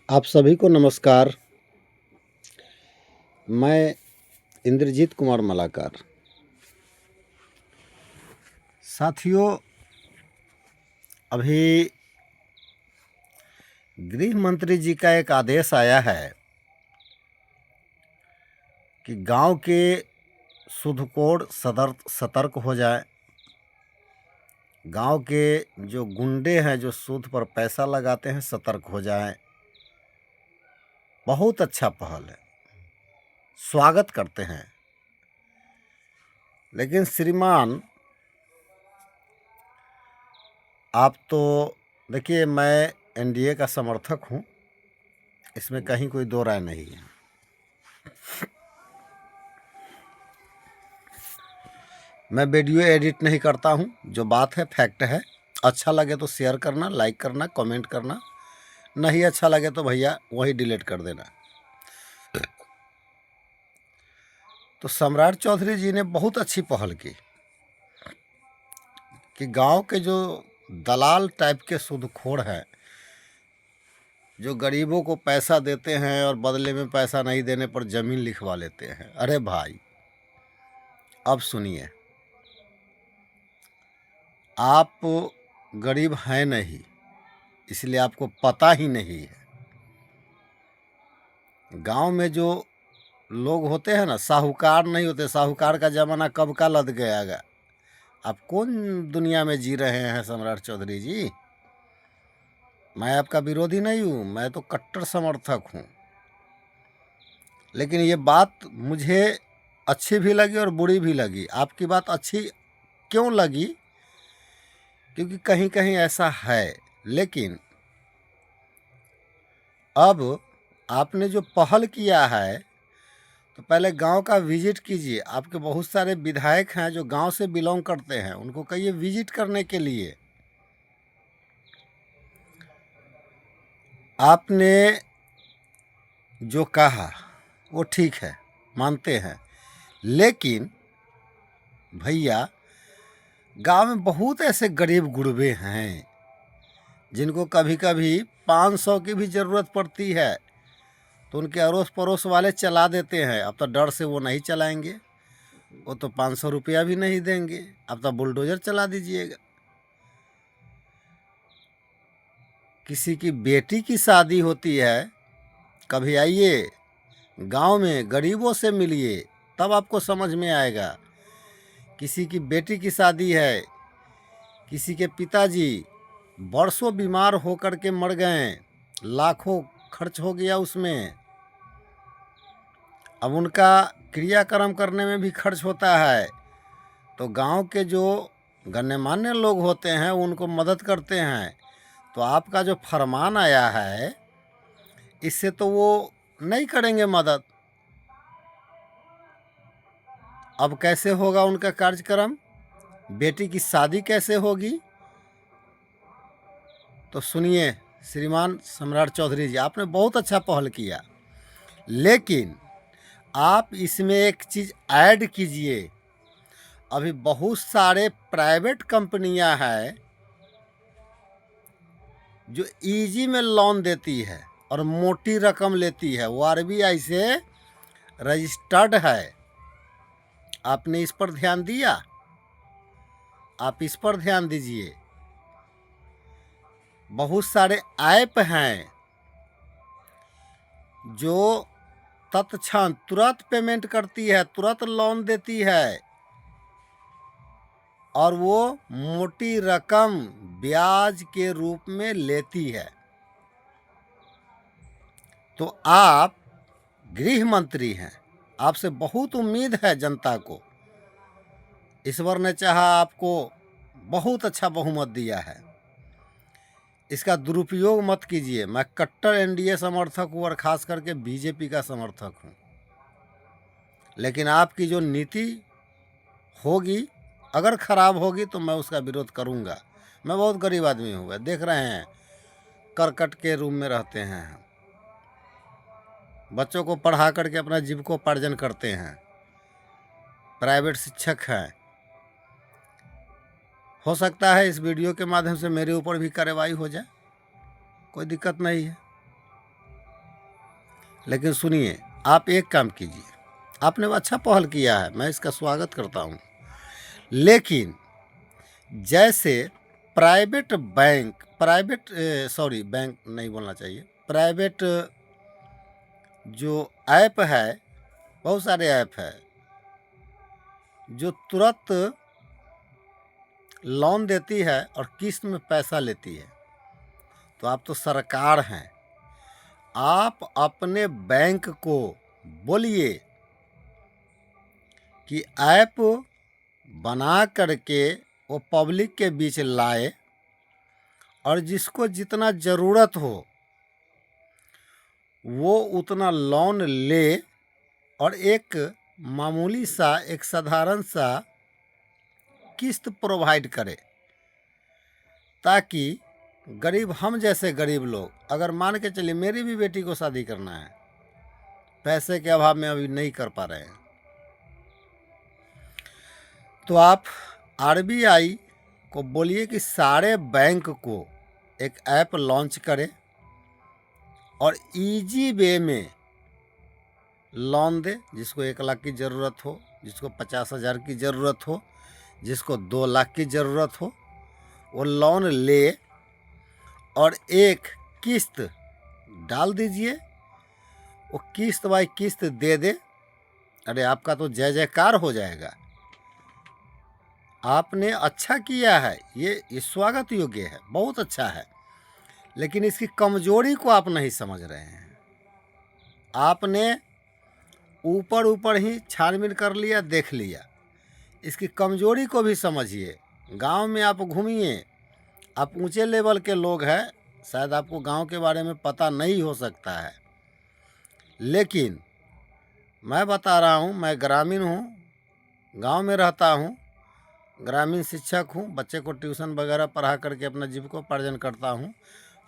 आप सभी को नमस्कार। मैं इंद्रजीत कुमार मलाकार। साथियों, अभी गृह मंत्री जी का एक आदेश आया है कि गांव के सुधकोड़ सतर्क हो जाए। गांव के जो गुंडे हैं, जो सूद पर पैसा लगाते हैं, सतर्क हो जाएं। बहुत अच्छा पहल है, स्वागत करते हैं। लेकिन श्रीमान, आप तो देखिए, मैं एनडीए का समर्थक हूं, इसमें कहीं कोई दो राय नहीं है। मैं वीडियो एडिट नहीं करता हूं, जो बात है फैक्ट है। अच्छा लगे तो शेयर करना, लाइक करना, कमेंट करना। नहीं अच्छा लगे तो भैया वही डिलीट कर देना। तो सम्राट चौधरी जी ने बहुत अच्छी पहल की कि गांव के जो दलाल टाइप के सूदखोर हैं, जो गरीबों को पैसा देते हैं और बदले में पैसा नहीं देने पर ज़मीन लिखवा लेते हैं। अरे भाई, अब सुनिए, आप गरीब हैं नहीं, इसलिए आपको पता ही नहीं है। गांव में जो लोग होते हैं ना, साहूकार नहीं होते। साहूकार का ज़माना कब का लद गया। आप कौन दुनिया में जी रहे हैं सम्राट चौधरी जी? मैं आपका विरोधी नहीं हूँ, मैं तो कट्टर समर्थक हूँ। लेकिन ये बात मुझे अच्छी भी लगी और बुरी भी लगी। आपकी बात अच्छी क्यों लगी? क्योंकि कहीं कहीं ऐसा है। लेकिन अब आपने जो पहल किया है, तो पहले गांव का विजिट कीजिए। आपके बहुत सारे विधायक हैं जो गांव से बिलोंग करते हैं, उनको कहिए विजिट करने के लिए। आपने जो कहा वो ठीक है, मानते हैं। लेकिन भैया, गांव में बहुत ऐसे गरीब गुरबे हैं जिनको कभी कभी 500 की भी ज़रूरत पड़ती है, तो उनके अड़ोस पड़ोस वाले चला देते हैं। अब तो डर से वो नहीं चलाएंगे, वो तो 500 रुपया भी नहीं देंगे। अब तो बुलडोजर चला दीजिएगा। किसी की बेटी की शादी होती है, कभी आइए गांव में गरीबों से मिलिए, तब आपको समझ में आएगा। किसी की बेटी की शादी है, किसी के पिताजी बरसों बीमार होकर के मर गए, लाखों खर्च हो गया उसमें। अब उनका क्रियाक्रम करने में भी खर्च होता है, तो गांव के जो गण्यमान्य लोग होते हैं उनको मदद करते हैं। तो आपका जो फरमान आया है, इससे तो वो नहीं करेंगे मदद। अब कैसे होगा उनका कार्यक्रम? बेटी की शादी कैसे होगी? तो सुनिए श्रीमान सम्राट चौधरी जी, आपने बहुत अच्छा पहल किया, लेकिन आप इसमें एक चीज़ ऐड कीजिए। अभी बहुत सारे प्राइवेट कंपनियां हैं जो इजी में लोन देती है और मोटी रकम लेती है। वो आरबीआई से रजिस्टर्ड है। आपने इस पर ध्यान दिया? आप इस पर ध्यान दीजिए। बहुत सारे ऐप हैं जो तत्क्षण तुरंत पेमेंट करती है, तुरंत लोन देती है, और वो मोटी रकम ब्याज के रूप में लेती है। तो आप गृह मंत्री हैं, आपसे बहुत उम्मीद है जनता को। ईश्वर ने चाहा, आपको बहुत अच्छा बहुमत दिया है, इसका दुरुपयोग मत कीजिए। मैं कट्टर एनडीए समर्थक हूँ और ख़ास करके बीजेपी का समर्थक हूँ। लेकिन आपकी जो नीति होगी, अगर ख़राब होगी तो मैं उसका विरोध करूँगा। मैं बहुत गरीब आदमी हूँ, देख रहे हैं, करकट के रूम में रहते हैं, बच्चों को पढ़ा करके अपना जीविकोपार्जन करते हैं, प्राइवेट शिक्षक हैं। हो सकता है इस वीडियो के माध्यम से मेरे ऊपर भी कार्रवाई हो जाए, कोई दिक्कत नहीं है। लेकिन सुनिए, आप एक काम कीजिए, आपने अच्छा पहल किया है, मैं इसका स्वागत करता हूँ। लेकिन जैसे प्राइवेट बैंक, बैंक नहीं बोलना चाहिए, प्राइवेट जो ऐप है, बहुत सारे ऐप है जो तुरंत लोन देती है और किस्त में पैसा लेती है। तो आप तो सरकार हैं, आप अपने बैंक को बोलिए कि ऐप बना करके वो पब्लिक के बीच लाए और जिसको जितना ज़रूरत हो वो उतना लोन ले और एक मामूली सा, एक साधारण सा किस्त प्रोवाइड करे, ताकि गरीब, हम जैसे गरीब लोग, अगर मान के चलिए मेरी भी बेटी को शादी करना है, पैसे के अभाव में अभी नहीं कर पा रहे हैं, तो आप आरबीआई को बोलिए कि सारे बैंक को एक ऐप लॉन्च करे और इजी वे में लोन दे। जिसको 1 लाख की ज़रूरत हो, जिसको 50,000 की ज़रूरत हो, जिसको 2 लाख की ज़रूरत हो, वो लोन ले और एक किस्त डाल दीजिए, वो किस्त बाई किस्त दे दे। अरे आपका तो जय जयकार हो जाएगा। आपने अच्छा किया है, ये स्वागत योग्य है, बहुत अच्छा है। लेकिन इसकी कमजोरी को आप नहीं समझ रहे हैं। आपने ऊपर ऊपर ही छानबीन कर लिया, देख लिया। इसकी कमजोरी को भी समझिए। गांव में आप घूमिए, आप ऊंचे लेवल के लोग हैं, शायद आपको गांव के बारे में पता नहीं हो सकता है, लेकिन मैं बता रहा हूं, मैं ग्रामीण हूं, गांव में रहता हूं, ग्रामीण शिक्षक हूं, बच्चे को ट्यूशन वगैरह पढ़ा करके अपना जीविकोपार्जन करता हूं।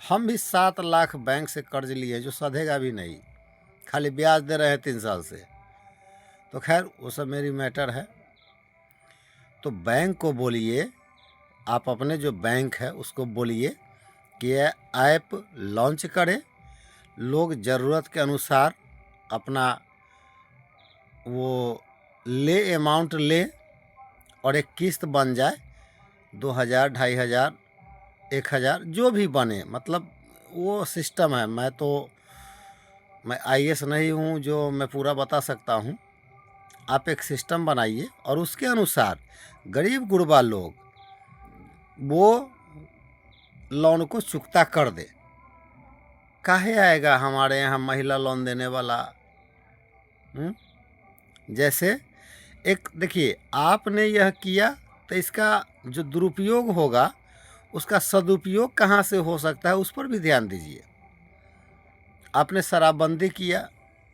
हम भी 7 लाख बैंक से कर्ज लिए, जो सधेगा भी नहीं, खाली ब्याज दे रहे हैं 3 साल से। तो खैर वो सब मेरी मैटर है। तो बैंक को बोलिए, आप अपने जो बैंक है उसको बोलिए कि यह ऐप लॉन्च करे, लोग ज़रूरत के अनुसार अपना वो ले, अमाउंट ले और एक किस्त बन जाए, 2,000, 2,500, 1,000 जो भी बने, मतलब वो सिस्टम है। मैं आईएएस नहीं हूँ जो मैं पूरा बता सकता हूँ। आप एक सिस्टम बनाइए और उसके अनुसार गरीब गुरबा लोग वो लोन को चुकता कर दे। काहे आएगा हमारे यहाँ महिला लोन देने वाला? जैसे एक देखिए, आपने यह किया तो इसका जो दुरुपयोग होगा, उसका सदुपयोग कहाँ से हो सकता है, उस पर भी ध्यान दीजिए। आपने शराबबंदी किया,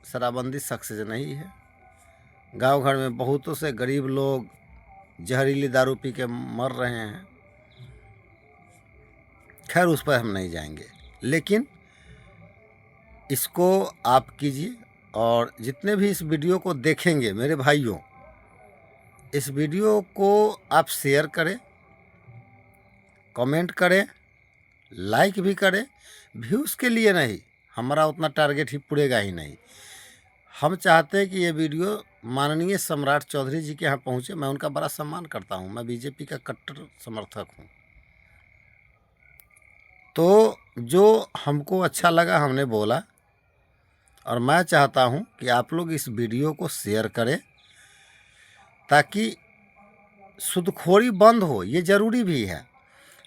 शराबबंदी सक्सेस नहीं है। गांव घर में बहुतों से गरीब लोग जहरीली दारू पी के मर रहे हैं। खैर उस पर हम नहीं जाएंगे, लेकिन इसको आप कीजिए। और जितने भी इस वीडियो को देखेंगे मेरे भाइयों, इस वीडियो को आप शेयर करें, कमेंट करें, लाइक भी करें। व्यूज़ के लिए नहीं, हमारा उतना टारगेट ही पूरेगा ही नहीं। हम चाहते हैं कि ये वीडियो माननीय सम्राट चौधरी जी के यहाँ पहुँचे। मैं उनका बड़ा सम्मान करता हूँ, मैं बीजेपी का कट्टर समर्थक हूँ। तो जो हमको अच्छा लगा हमने बोला, और मैं चाहता हूँ कि आप लोग इस वीडियो को शेयर करें ताकि सूदखोरी बंद हो। ये ज़रूरी भी है,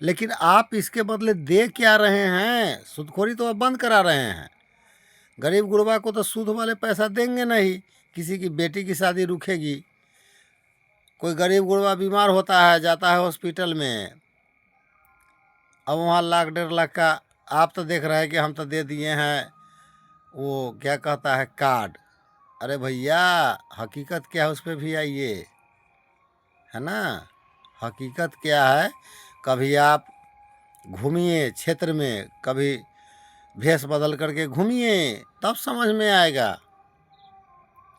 लेकिन आप इसके बदले दे क्या रहे हैं? सूदखोरी तो आप बंद करा रहे हैं। गरीब गुरबा को तो सूद वाले पैसा देंगे नहीं। किसी की बेटी की शादी रुकेगी, कोई गरीब गुरबा बीमार होता है, जाता है हॉस्पिटल में, अब वहाँ 1 लाख 1.5 लाख का आप तो देख रहे हैं कि हम तो दे दिए हैं वो क्या कहता है कार्ड। अरे भैया, हकीकत क्या है उस पर भी आइए, है ना। हकीकत क्या है, कभी आप घूमिए क्षेत्र में, कभी भेष बदल करके घूमिए, तब समझ में आएगा,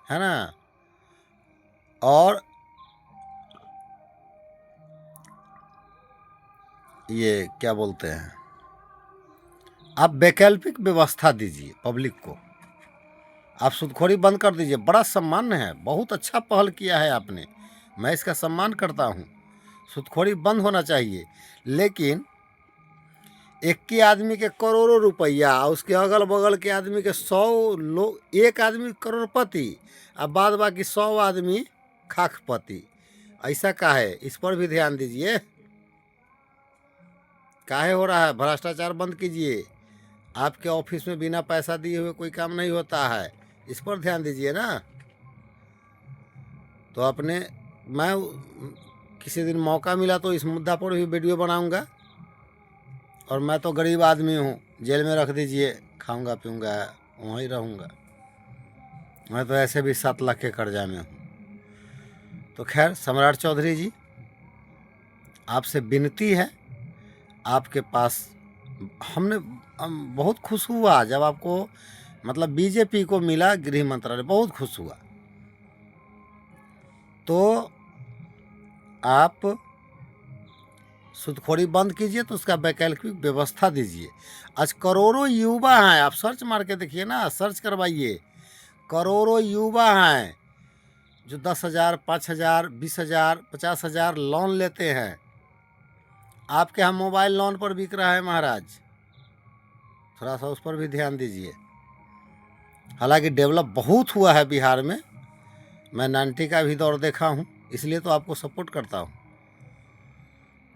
है ना। और ये क्या बोलते हैं, आप वैकल्पिक व्यवस्था दीजिए पब्लिक को। आप सूदखोरी बंद कर दीजिए। बड़ा सम्मान है, बहुत अच्छा पहल किया है आपने, मैं इसका सम्मान करता हूँ। सूदखोरी बंद होना चाहिए, लेकिन एक के आदमी के करोड़ों रुपया, उसके अगल बगल के आदमी के 100 लोग, एक आदमी करोड़पति और बाद बाकी 100 आदमी खाकपति। ऐसा काहे? इस पर भी ध्यान दीजिए। काहे हो रहा है? भ्रष्टाचार बंद कीजिए। आपके ऑफिस में बिना पैसा दिए हुए कोई काम नहीं होता है, इस पर ध्यान दीजिए ना। तो अपने मैं किसी दिन मौका मिला तो इस मुद्दा पर भी वीडियो बनाऊंगा। और मैं तो गरीब आदमी हूँ, जेल में रख दीजिए, खाऊंगा पीऊंगा वहीं रहूँगा। मैं तो ऐसे भी 7 लाख के कर्जा में हूँ। तो खैर सम्राट चौधरी जी, आपसे विनती है, आपके पास हमने बहुत खुश हुआ जब आपको मतलब बीजेपी को मिला गृह मंत्रालय, बहुत खुश हुआ। तो आप सूदखोरी बंद कीजिए, तो उसका वैकल्पिक व्यवस्था दीजिए। आज करोड़ों युवा हैं, आप सर्च मार के देखिए ना, सर्च करवाइए। करोड़ों युवा हैं जो 10,000, 5,000, 20,000, 50,000 लोन लेते हैं। आपके यहाँ मोबाइल लोन पर बिक रहा है महाराज, थोड़ा सा उस पर भी ध्यान दीजिए। हालांकि डेवलप बहुत हुआ है बिहार में, मैं 90 का भी दौर देखा हूँ, इसलिए तो आपको सपोर्ट करता हूँ।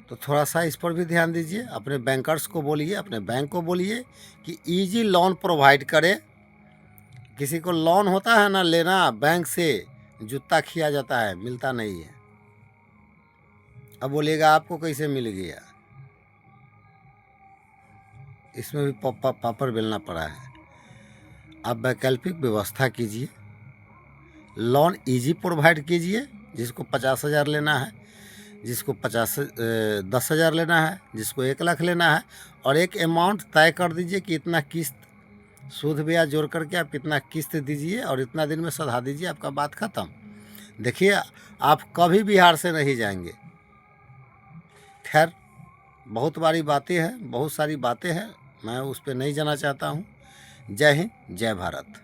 तो थोड़ा सा इस पर भी ध्यान दीजिए। अपने बैंकर्स को बोलिए, अपने बैंक को बोलिए कि इजी लोन प्रोवाइड करे। किसी को लोन होता है ना लेना, बैंक से जूता खिया जाता है, मिलता नहीं है। अब बोलिएगा आपको कैसे मिल गया, इसमें भी पापड़ बेलना पड़ा है। आप वैकल्पिक व्यवस्था कीजिए, लोन इजी प्रोवाइड कीजिए। जिसको 50,000 लेना है, जिसको 10,000 लेना है, जिसको 1 लाख लेना है, और एक अमाउंट तय कर दीजिए कि इतना किस्त सूद ब्याज जोड़ करके आप इतना किस्त दीजिए और इतना दिन में सधा दीजिए, आपका बात ख़त्म। देखिए आप कभी बिहार से नहीं जाएंगे। खैर बहुत बारी बातें हैं, बहुत सारी बातें हैं, मैं उस पर नहीं जाना चाहता हूँ। जय हिंद, जय भारत।